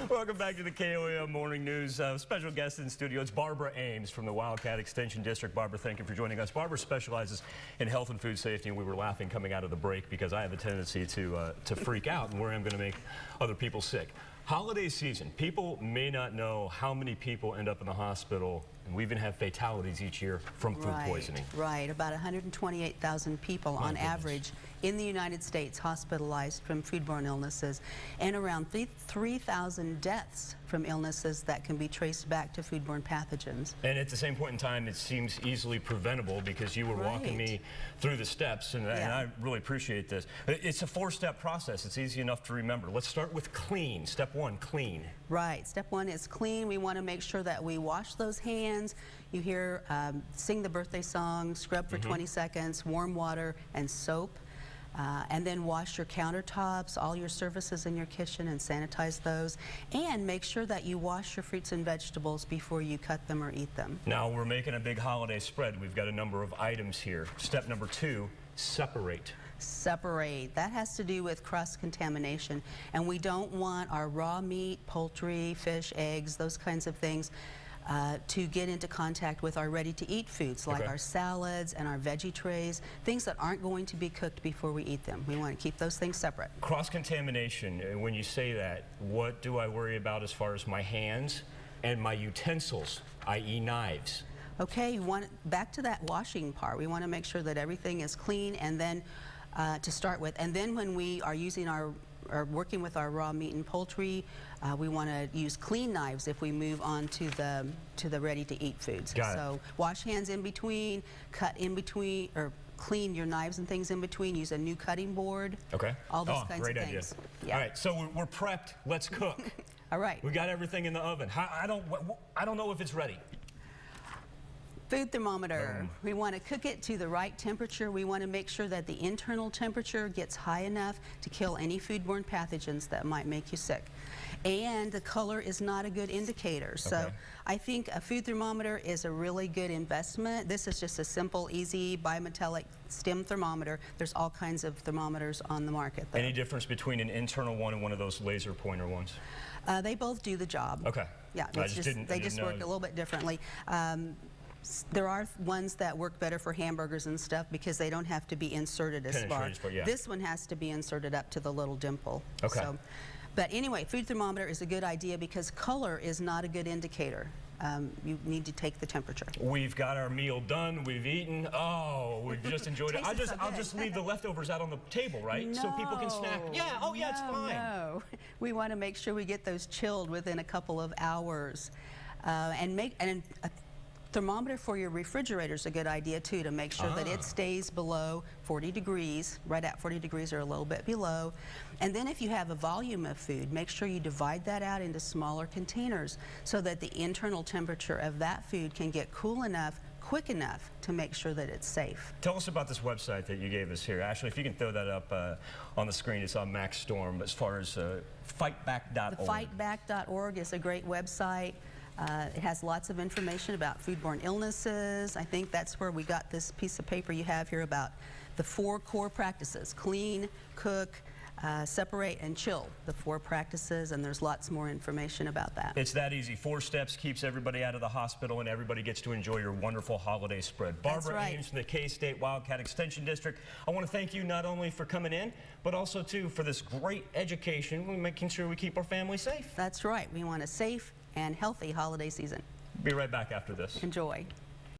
Welcome back to the KOAM Morning News. Special guest in studio, it's Barbara Ames from the Wildcat Extension District. Barbara, thank you for joining us. Barbara specializes in health and food safety, and we were laughing coming out of the break because I have a tendency to freak out and worry I'm going to make other people sick. Holiday season, people may not know how many people end up in the hospital, and we even have fatalities each year from food poisoning. Right, about 128,000 people on average in the United States hospitalized from foodborne illnesses, and around 3,000 deaths from illnesses that can be traced back to foodborne pathogens. And at the same point in time, it seems easily preventable because you were walking me through the steps, and I really appreciate this. It's a four-step process. It's easy enough to remember. Let's start with clean. Step one, clean. Right. Step one is clean. We want to make sure that we wash those hands. You hear sing the birthday song, scrub for 20 seconds, warm water and soap. And then wash your countertops, all your surfaces in your kitchen, and sanitize those. And make sure that you wash your fruits and vegetables before you cut them or eat them. Now we're making a big holiday spread. We've got a number of items here. Step number two, separate. Separate. That has to do with cross-contamination. And we don't want our raw meat, poultry, fish, eggs, those kinds of things to get into contact with our ready-to-eat foods, like our salads and our veggie trays, things that aren't going to be cooked before we eat them. We want to keep those things separate. Cross-contamination, when you say that, what do I worry about as far as my hands and my utensils, i.e. knives? Okay, you want back to that washing part. We want to make sure that everything is clean, and then to start with. And then when we are using our working with our raw meat and poultry, we want to use clean knives if we move on to the ready-to-eat foods. So wash hands in between, cut in between, or clean your knives and things in between. Use a new cutting board. Okay. All those kinds of things. Yeah. All right, so we're prepped. Let's cook. All right. We got everything in the oven. I don't know if it's ready. Food thermometer. We want to cook it to the right temperature. We want to make sure that the internal temperature gets high enough to kill any foodborne pathogens that might make you sick. And the color is not a good indicator. So I think a food thermometer is a really good investment. This is just a simple, easy bimetallic stem thermometer. There's all kinds of thermometers on the market, though. Any difference between an internal one and one of those laser pointer ones? They both do the job. Okay. Yeah, they just work a little bit differently. There are ones that work better for hamburgers and stuff because they don't have to be inserted as far. This one has to be inserted up to the little dimple. Okay. So, but anyway, food thermometer is a good idea because color is not a good indicator. You need to take the temperature. We've got our meal done. We've eaten. Oh, we've just enjoyed it. I'll just leave the leftovers out on the table, right? No, so people can snack. Yeah. Oh, yeah. It's fine. No, we want to make sure we get those chilled within a couple of hours, thermometer for your refrigerator is a good idea too, to make sure that it stays below 40 degrees, right at 40 degrees or a little bit below. And then if you have a volume of food, make sure you divide that out into smaller containers so that the internal temperature of that food can get cool enough, quick enough to make sure that it's safe. Tell us about this website that you gave us here. Ashley, if you can throw that up on the screen. It's on Max Storm as far as fightback.org. The fightback.org is a great website. It has lots of information about foodborne illnesses. I think that's where we got this piece of paper you have here about the 4 core practices: clean, cook, separate, and chill. The 4 practices, and there's lots more information about that. It's that easy. 4 steps keeps everybody out of the hospital, and everybody gets to enjoy your wonderful holiday spread. Barbara Ames from the K-State Wildcat Extension District. I want to thank you not only for coming in, but also too for this great education. We're making sure we keep our family safe. That's right. We want a safe and healthy holiday season. Be right back after this. Enjoy.